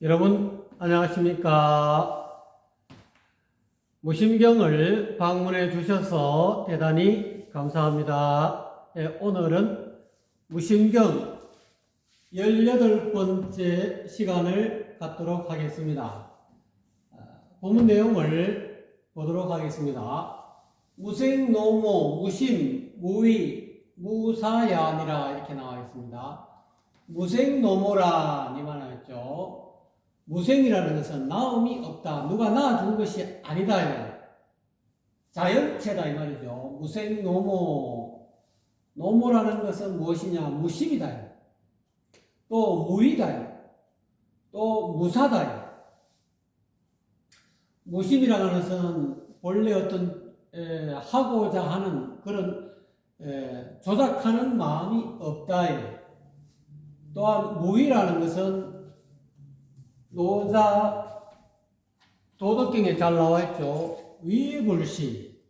여러분 안녕하십니까? 무심경을 방문해 주셔서 대단히 감사합니다. 오늘은 무심경 18번째 시간을 갖도록 하겠습니다. 본문 내용을 보도록 하겠습니다. 무생노모, 무심, 무위, 무사야니라 이렇게 나와 있습니다. 무생노모라 이 말하였죠. 무생이라는 것은 나음이 없다. 누가 낳아준 것이 아니다. 자연체다 이 말이죠. 무생노모. 노모라는 것은 무엇이냐? 무심이다. 또 무위다. 또 무사다. 무심이라는 것은 본래 어떤 하고자 하는 그런 조작하는 마음이 없다. 또한 무위라는 것은 노자 도덕경에 잘 나와 있죠. 위불시,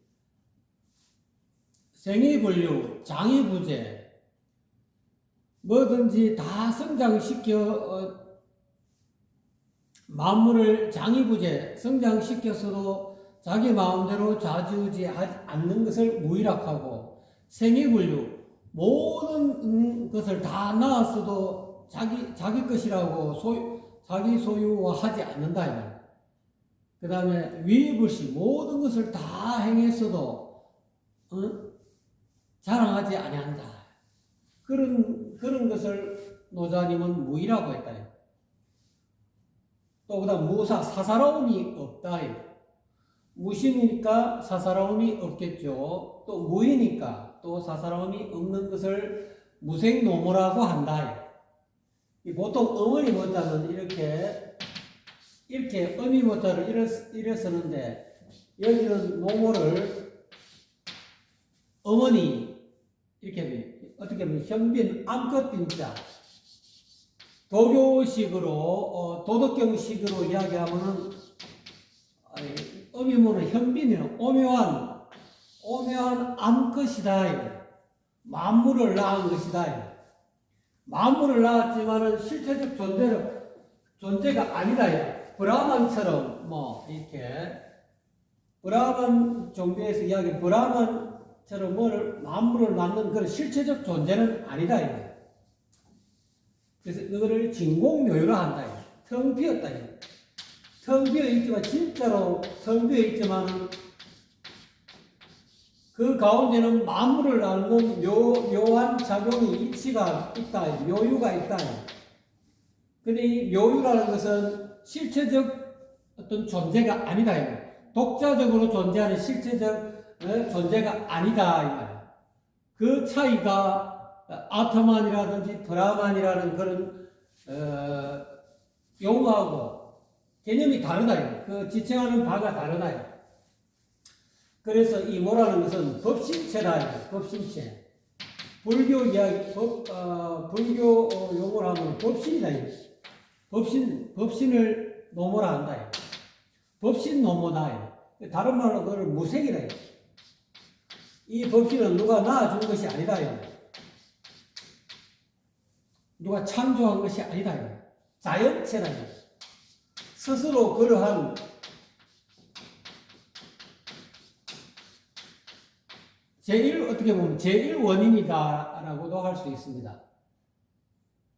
생이불류, 장이부재, 뭐든지 다 성장시켜 만물을 장이부재 성장시켜서도 자기 마음대로 좌지우지하지 않는 것을 무위락하고, 생이불류 모든 것을 다 낳았어도 자기 것이라고 자기 소유화하지 않는다. 그 다음에 위불시 모든 것을 다 행했어도 자랑하지 아니한다. 그런 것을 노자님은 무위라고 했다. 또 그다음 무사, 사사로움이 없다. 무심이니까 사사로움이 없겠죠. 또 무이니까 또 사사로움이 없는 것을 무생노모라고 한다. 보통 어머니 모자는 이렇게 어미 모자를 이래 쓰는데, 여기는 노모를 어머니 이렇게 어떻게 보면 현빈 암컷빈자, 도교식으로 도덕경식으로 이야기하면은 어미모는 현빈이는 오묘한 암컷이다. 만물을 낳은 것이다. 만물을 낳았지만은 실체적 존재가 아니다. 브라만처럼 이렇게 브라만 종교에서 이야기하는 브라만처럼 만물을 낳는 그런 실체적 존재는 아니다. 그래서 그거를 진공묘유라 한다. 텅 비었다. 텅 비어 있지만 진짜로 텅 비어 있지만은 그 가운데는 만물을 낳는 묘한 작용이 이치가 있다. 묘유가 있다. 근데 이 묘유라는 것은 실체적 어떤 존재가 아니다. 독자적으로 존재하는 실체적 존재가 아니다. 그 차이가 아트만이라든지 브라만이라는 그런 용어하고 개념이 다르다. 그 지칭하는 바가 다르다. 그래서 이 모라는 것은 법신체다. 법신체. 불교 이야기, 불교 용어로 하면 법신이다. 법신을 노모라 한다. 법신 노모다. 다른 말로 그걸 무생이다. 이 법신은 누가 낳아준 것이 아니다. 누가 창조한 것이 아니다. 자연체다. 스스로 그러한 어떻게 보면 제1원인이다라고도 할 수 있습니다.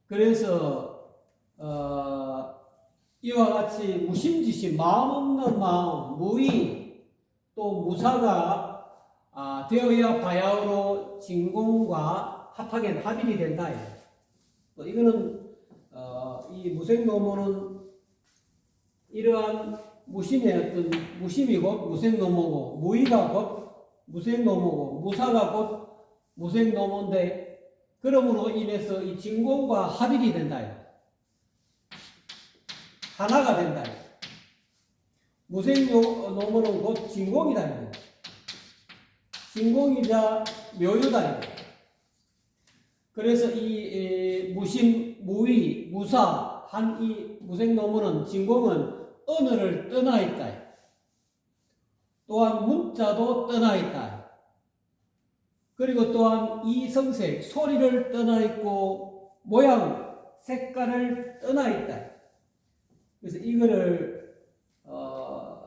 그래서 이와 같이 무심지심, 마음 없는 마음, 무위, 또 무사가 되어야 바야흐로 진공과 합일이 된다. 이거는 이 무생노모는 이러한 무심의 어떤 무심이 곧 무생노모고, 무위가 곧 무생노모고, 무사가 곧 무생노모인데, 그러므로 인해서 이 진공과 합일이 된다. 하나가 된다. 무생노모는 곧 진공이다. 진공이자 묘유다. 그래서 이 무심, 무위, 무사 한 이 무생노모는 진공은 언어를 떠나 있다. 또한 문자도 떠나 있다. 그리고 또한 이 성색, 소리를 떠나 있고 모양, 색깔을 떠나 있다. 그래서 이거를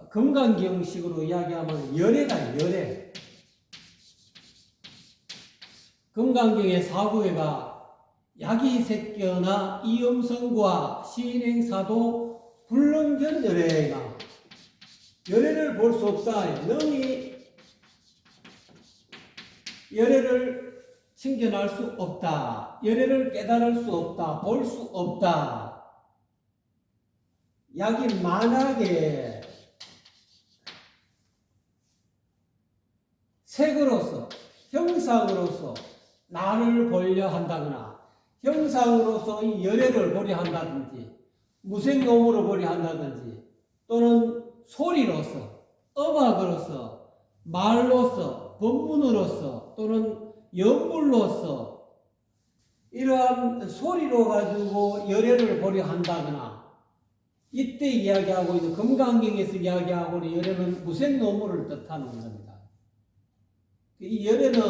금강경식으로 이야기하면 열애다, 열애. 금강경의 사구회가 야기색견나 이음성과 시인행사도 불능견 열애가 열애를 볼 수 없다. 능히 열애를 챙겨낼 수 없다. 열애를 깨달을 수 없다. 볼 수 없다. 약이 만약에 색으로서 형상으로서 나를 보려 한다거나 형상으로서 이 열애를 보려 한다든지 무생놈으로 보려 한다든지 또는 소리로서 음악으로서 말로서 법문으로서 또는 연불로서 이러한 소리로 가지고 열애를 보려 한다거나 이때 이야기하고 있는 금강경에서 이야기하고 있는 열애는 무생노무를 뜻하는 겁니다. 이 열애는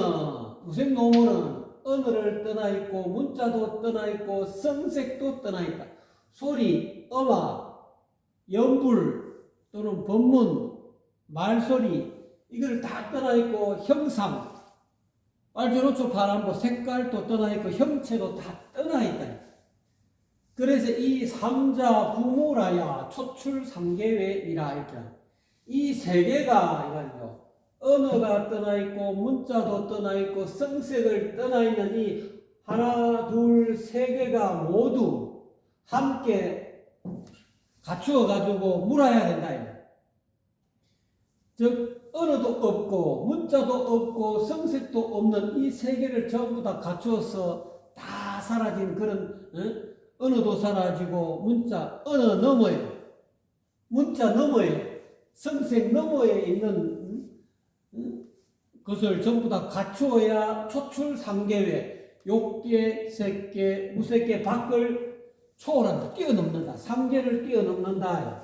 무생노무는 언어를 떠나 있고 문자도 떠나 있고 성색도 떠나 있다. 소리, 음악, 연불 또는 법문, 말소리 이걸 다 떠나 있고 형상, 빨주노초 파란보 색깔도 떠나 있고 형체도 다 떠나 있다. 그래서 이 삼자 부모라야 초출 삼계외이라 이렇게 이 세 개가 이거죠. 언어가 떠나 있고 문자도 떠나 있고 성색을 떠나 있는 이 하나 둘 세 개가 모두 함께 갖추어 가지고 물어야 된다. 즉 언어도 없고 문자도 없고 성색도 없는 이 세 개를 전부 다 갖추어서 다 사라진 그런 언어도 사라지고 문자 언어 너머에 문자 너머에 성색 너머에 있는 그것을 전부 다 갖추어야 초출 삼계외 욕계, 색계, 무색계 밖을 초월한다. 뛰어넘는다. 삼계를 뛰어넘는다.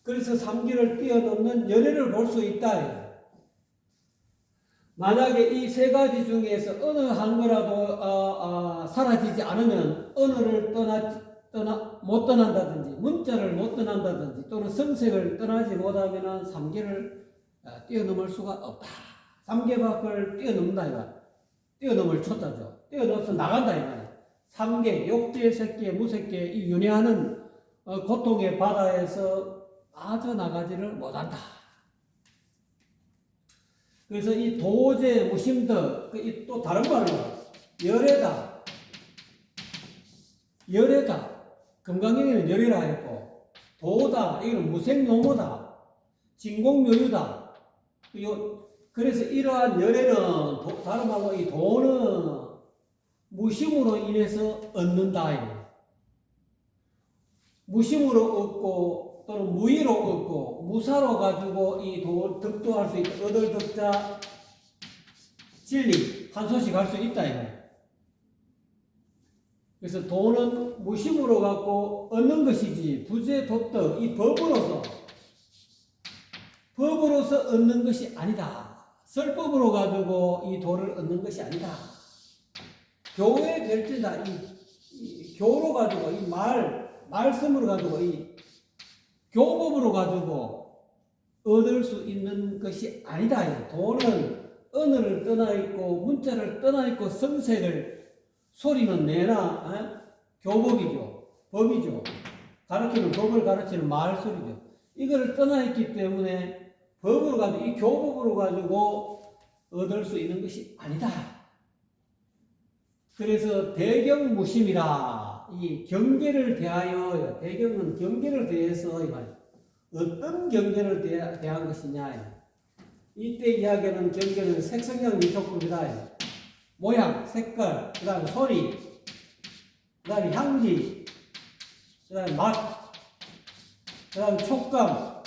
그래서 삼계를 뛰어넘는 열애를 볼 수 있다. 만약에 이 세 가지 중에서 어느 한 거라도 사라지지 않으면 언어를 못 떠난다든지 문자를 못 떠난다든지 또는 성색을 떠나지 못하면 삼계를 뛰어넘을 수가 없다. 삼계 밖을 뛰어넘는다 이거야. 뛰어넘을 초자죠. 뛰어넘어서 나간다 이거야. 삼계, 욕계, 색계, 무색계 이 윤회하는 고통의 바다에서 빠져나가지를 못한다. 그래서 이 도제, 무심덕 또 다른 말로 열애다. 열애다. 금강경에는 열애라 했고 도다. 이거는 무생노무다. 진공묘유다. 그래서 이러한 열애는 다른 말로 이 도는 무심으로 인해서 얻는다. 무심으로 얻고 또는 무의로 얻고 무사로 가지고 이 덕도할 수 있다. 얻을 덕자 진리 한 소식 할 수 있다. 그래서 도는 무심으로 갖고 얻는 것이지 부재 법덕 이 법으로서 얻는 것이 아니다. 설법으로 가지고 이 도를 얻는 것이 아니다. 교의 별제다. 이 교로 가지고 이 말씀으로 가지고 이 교법으로 가지고 얻을 수 있는 것이 아니다. 도는 언어를 떠나 있고 문자를 떠나 있고 성색을 소리는 내나 교법이죠. 법이죠. 가르치는 법을 가르치는 말소리죠. 이걸 떠나 있기 때문에 법으로 가지고 이 교법으로 가지고 얻을 수 있는 것이 아니다. 그래서 대경무심이라 이 경계를 대하여 대경은 경계를 대해서 어떤 경계를 대한 것이냐. 이때 이야기하는 경계는 색성형 미촉법이다. 모양, 색깔, 그 다음에 소리, 그 다음에 향기, 그 다음에 맛, 그 다음에 촉감,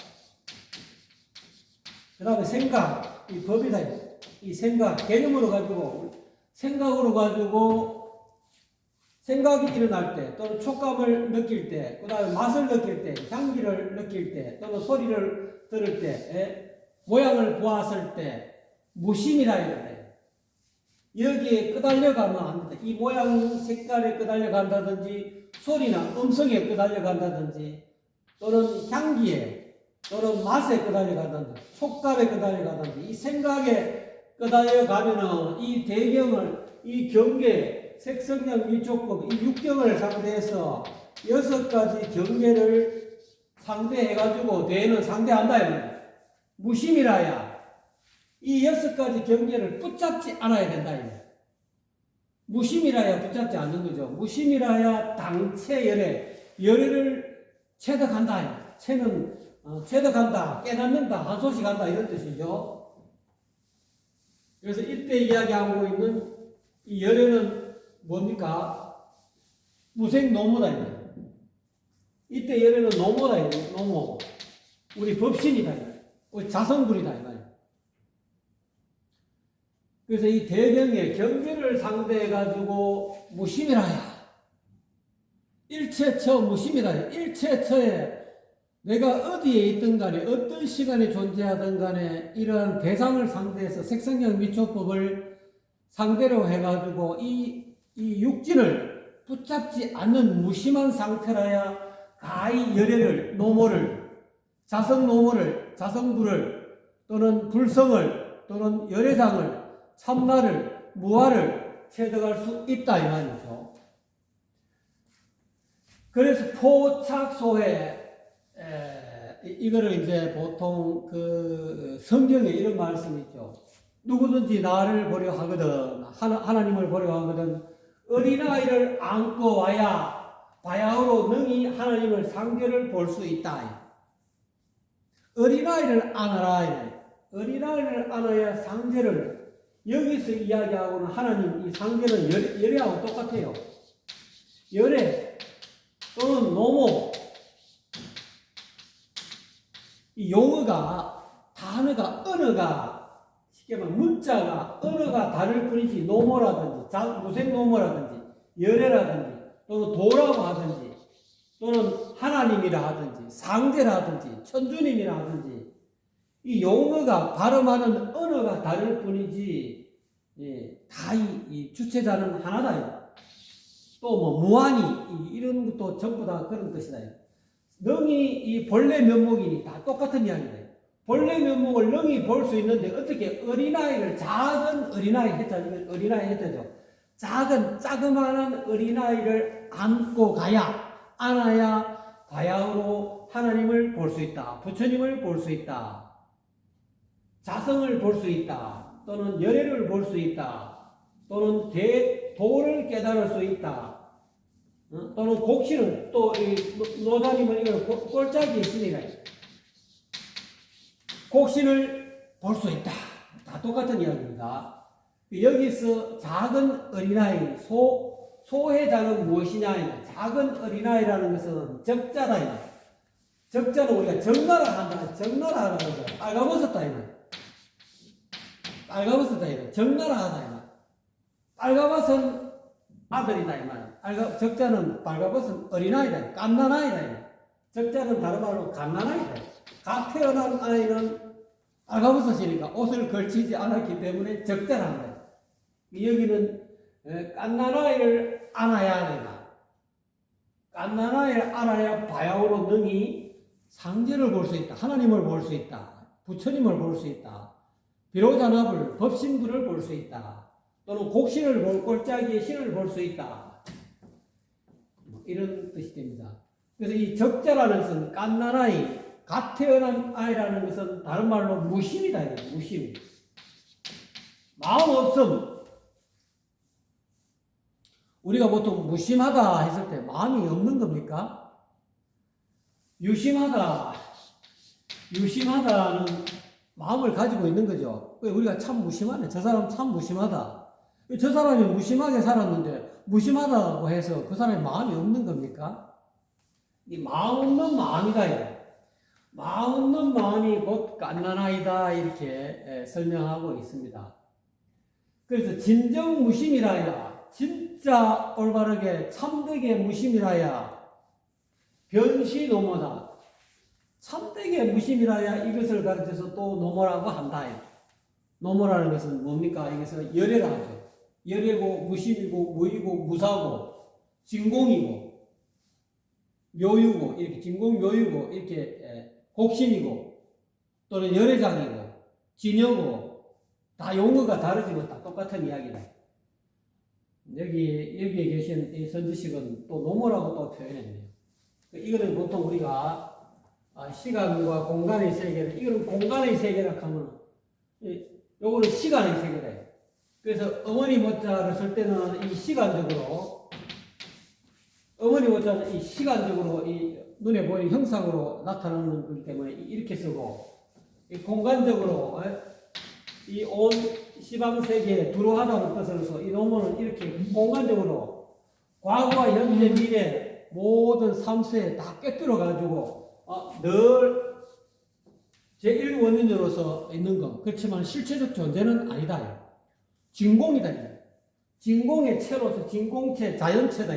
그 다음에 생각, 이 법이다. 이 생각, 개념으로 가지고, 생각으로 가지고, 생각이 일어날 때, 또는 촉감을 느낄 때, 그 다음에 맛을 느낄 때, 향기를 느낄 때, 또는 소리를 들을 때, 모양을 보았을 때, 무심이라 이거예요. 여기에 끄달려 가면 안 된다. 이 모양 색깔에 끄달려 간다든지 소리나 음성에 끄달려 간다든지 또는 향기에 또는 맛에 끄달려 간다든지 촉감에 끄달려 간다든지 이 생각에 끄달려 가면은 이 대경을 이 경계 색성량 위촉법 이 육경을 상대해서 6가지 경계를 상대해가지고 대는 상대한다. 무심이라야 이 6가지 경계를 붙잡지 않아야 된다. 무심이라야 붙잡지 않는 거죠. 무심이라야 당체열애, 열애를 체득한다. 체는 체득한다, 깨닫는다, 한소식한다 이런 뜻이죠. 그래서 이때 이야기하고 있는 이 열애는 뭡니까? 무생노무다. 이때 열애는 노무다. 노무. 우리 법신이다. 우리 자성불이다. 그래서 이 대경의 경계를 상대해가지고 무심이라야. 일체처 무심이라. 일체처에 내가 어디에 있든 간에 어떤 시간에 존재하든 간에 이러한 대상을 상대해서 색성형 미초법을 상대로 해가지고 이 육진을 붙잡지 않는 무심한 상태라야 가히 열애를, 노모를, 자성노모를, 자성불을 또는 불성을 또는 열애상을 참나를, 무아를 체득할 수 있다 이 말이죠. 그래서 포착소에 이거를 이제 보통 그 성경에 이런 말씀이 있죠. 누구든지 나를 보려 하거든, 하나님을 보려 하거든, 어린아이를 안고 와야 바야흐로 능히 하나님을 상대를 볼 수 있다. 어린아이를 안아라. 어린아이를 안아야 상대를, 여기서 이야기하고는 하나님 이 상대는 열애하고 똑같아요. 열애 또는 노모. 이 용어가, 단어가, 언어가, 쉽게 말하면 문자가, 언어가 다를 뿐이지, 노모라든지, 무생노모라든지, 열애라든지, 또는 도라고 하든지, 또는 하나님이라 하든지, 상대라든지, 천주님이라 하든지, 이 용어가, 발음하는 언어가 다를 뿐이지, 다 이 주체자는 하나다. 또 뭐, 무한히, 이런 것도 전부 다 그런 뜻이다. 능히 이 본래 면목이니 다 똑같은 이야기다. 본래 면목을 능히 볼 수 있는데 어떻게 어린아이를, 작은 어린아이 했잖아요. 어린아이 했죠. 작은 자그마한 어린아이를 안고 가야, 안아야 바야흐로 하나님을 볼 수 있다. 부처님을 볼 수 있다. 자성을 볼 수 있다. 또는 열애를 볼 수 있다. 또는 도를 깨달을 수 있다. 또는 곡신을, 또 노다님은 이걸 꼴짝이의 신이라. 곡신을 볼 수 있다. 다 똑같은 이야기입니다. 여기서 작은 어린아이, 소해자는 무엇이냐? 작은 어린아이라는 것은 적자다. 적자는 우리가 적나라 한다. 적나라 하는 거죠. 빨가벗었다. 빨가벗었다. 적나라 하다. 빨가벗은 아들이다. 이 말. 적자는 빨가벗은 어린아이다. 갓난아이다. 적자는 다른 말로 갓난아이다. 갓 태어난 아이는 빨가벗었으니까 옷을 걸치지 않았기 때문에 적자란다. 여기는 갓난아이를 안아야 된다. 갓난아이를 안아야 바야흐로 능히 상제를 볼 수 있다. 하나님을 볼 수 있다. 부처님을 볼 수 있다. 비로자나불, 법신불을 볼 수 있다. 또는 곡신을 볼, 꼴짝이의 신을 볼 수 있다. 이런 뜻이 됩니다. 그래서 이 적자라는 것은 갓난아이, 갓 태어난 아이라는 것은 다른 말로 무심이다. 무심. 마음 없음. 우리가 보통 무심하다 했을 때 마음이 없는 겁니까? 유심하다. 유심하다는 마음을 가지고 있는 거죠. 우리가 참 무심하네. 저 사람 참 무심하다. 저 사람이 무심하게 살았는데 무심하다고 해서 그 사람의 마음이 없는 겁니까? 이 마음 없는 마음이다. 마음 없는 마음이 곧 갓난아이다. 이렇게 설명하고 있습니다. 그래서 진정 무심이라야, 진짜 올바르게 참되게 무심이라야 변시노모다. 참되게 무심이라야 이것을 가르쳐서 또 노모라고 한다. 노모라는 것은 뭡니까? 이것은 열애라 하죠. 열애고 무심이고 무의고 무사고 진공이고 묘유고 이렇게 진공 묘유고 이렇게 곡신이고 또는 열애장이고 진여고 다 용어가 다르지만 다 똑같은 이야기다. 여기에 계신 이 선지식은 또 노모라고 또 표현했네요. 이거는 보통 우리가 시간과 공간의 세계를, 이거는 공간의 세계라고 하면, 요거는 시간의 세계다. 그래서 어머니 모자를 쓸 때는 이 시간적으로, 어머니 모자는 이 시간적으로 이 눈에 보이는 형상으로 나타나는 거기 때문에 이렇게 쓰고, 이 공간적으로 이 온 시방 세계에 두루하다는 뜻으로서 이 논문은 이렇게 공간적으로 과거와 현재 미래 모든 삶수에 다 꿰뚫어 가지고 늘 제1원인으로서 있는 것. 그렇지만 실체적 존재는 아니다. 진공이다. 진공의 체로서 진공체, 자연체다.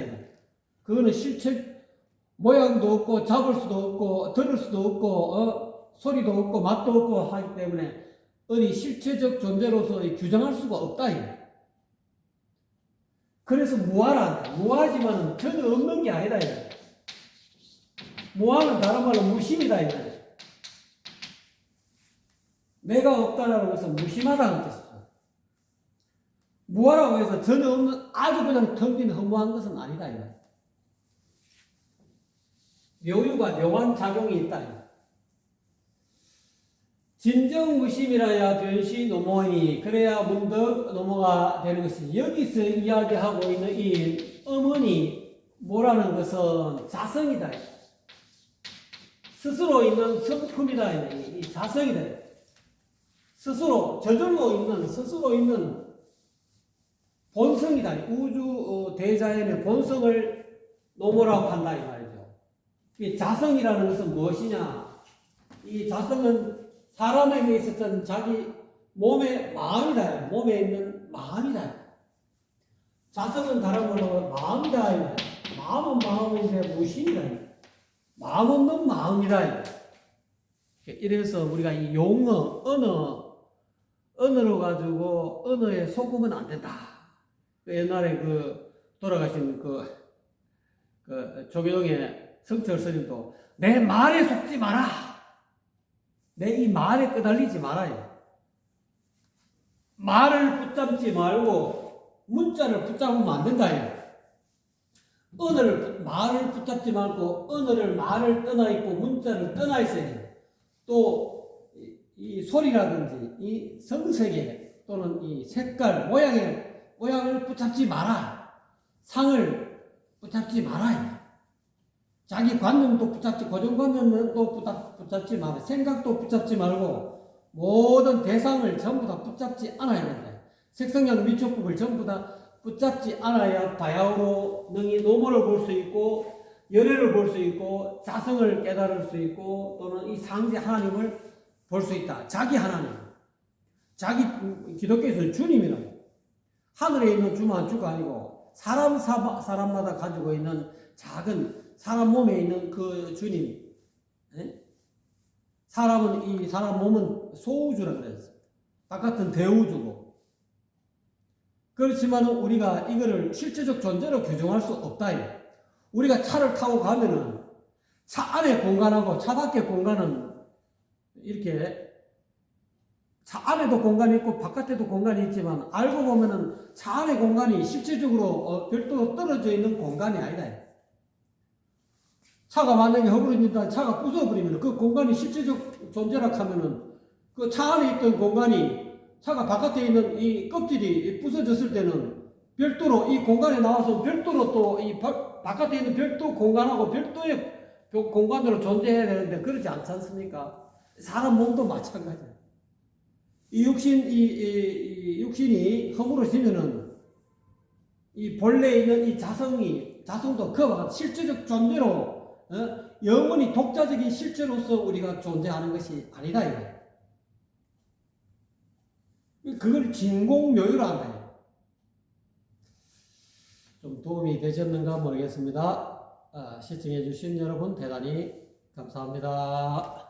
그거는 실체 모양도 없고 잡을 수도 없고 들을 수도 없고 소리도 없고 맛도 없고 하기 때문에 어디 실체적 존재로서 규정할 수가 없다. 그래서 무아라. 무아지만 전혀 없는 게 아니다. 무아는 다른 말로 무심이다. 내가 없다라는 것은 무심하다는 뜻이죠. 무아라고 해서 전혀 없는 아주 그냥 텅 빈 허무한 것은 아니다. 묘유가 묘한 작용이 있다. 진정 무심이라야 변시 노모니 그래야 문득 노모가 되는 것이 여기서 이야기하고 있는 이 어머니 뭐라는 것은 자성이다. 스스로 있는 성품이다. 이 자성이다. 스스로 저절로 있는 본성이다. 우주 대자연의 본성을 노모라고 한다 이 말이죠. 이 자성이라는 것은 무엇이냐? 이 자성은 사람에게 있었던 자기 몸의 마음이다. 몸에 있는 마음이다. 자성은 다른 말로 마음이다. 마음은 마음인데 무심이다. 마음 없는 마음이다. 이래서 우리가 이 용어, 언어로 가지고 언어에 속으면 안 된다. 옛날에 돌아가신 조계동의 성철 스님도 내 말에 속지 마라. 내 이 말에 끄달리지 말아요. 말을 붙잡지 말고 문자를 붙잡으면 안 된다. 말을 붙잡지 말고 말을 떠나 있고 문자를 떠나 있어야 돼요. 또 이 소리라든지 이 성세계 또는 이 색깔 모양을 붙잡지 마라. 상을 붙잡지 말아요. 자기 관념도 붙잡지, 고정관념도 붙잡지 말아요. 생각도 붙잡지 말고 모든 대상을 전부 다 붙잡지 않아야 된다. 색성양 미촉법을 전부 다 붙잡지 않아야 바야흐로 능히 노모를 볼 수 있고 열애를 볼 수 있고 자성을 깨달을 수 있고 또는 이 상지 하나님을 볼 수 있다. 자기 하나님. 기독교에서는 주님이라고. 하늘에 있는 주만 주가 아니고 사람마다 가지고 있는 작은 사람 몸에 있는 그 주님. 사람 몸은 소우주라고 그랬어요. 바깥은 대우주고. 그렇지만 우리가 이거를 실제적 존재로 규정할 수 없다. 우리가 차를 타고 가면은 차 안의 공간하고 차 밖의 공간은 이렇게 차 안에도 공간이 있고 바깥에도 공간이 있지만 알고 보면은 차 안의 공간이 실질적으로 별도로 떨어져 있는 공간이 아니다. 차가 만약에 허물어진다, 차가 부숴버리면 그 공간이 실질적 존재라 하면은 그 차 안에 있던 공간이 차가 바깥에 있는 이 껍질이 부서졌을 때는 별도로 이 공간에 나와서 별도로 또 이 바깥에 있는 별도 공간하고 별도의 공간으로 존재해야 되는데 그렇지 않지 않습니까? 사람 몸도 마찬가지야. 이 육신이 허물어지면은 이 본래 있는 이 자성도 그와 같이 실제적 존재로 영원히 독자적인 실체로서 우리가 존재하는 것이 아니다. 그걸 진공묘유라 한다. 좀 도움이 되셨는가 모르겠습니다. 시청해 주신 여러분 대단히 감사합니다.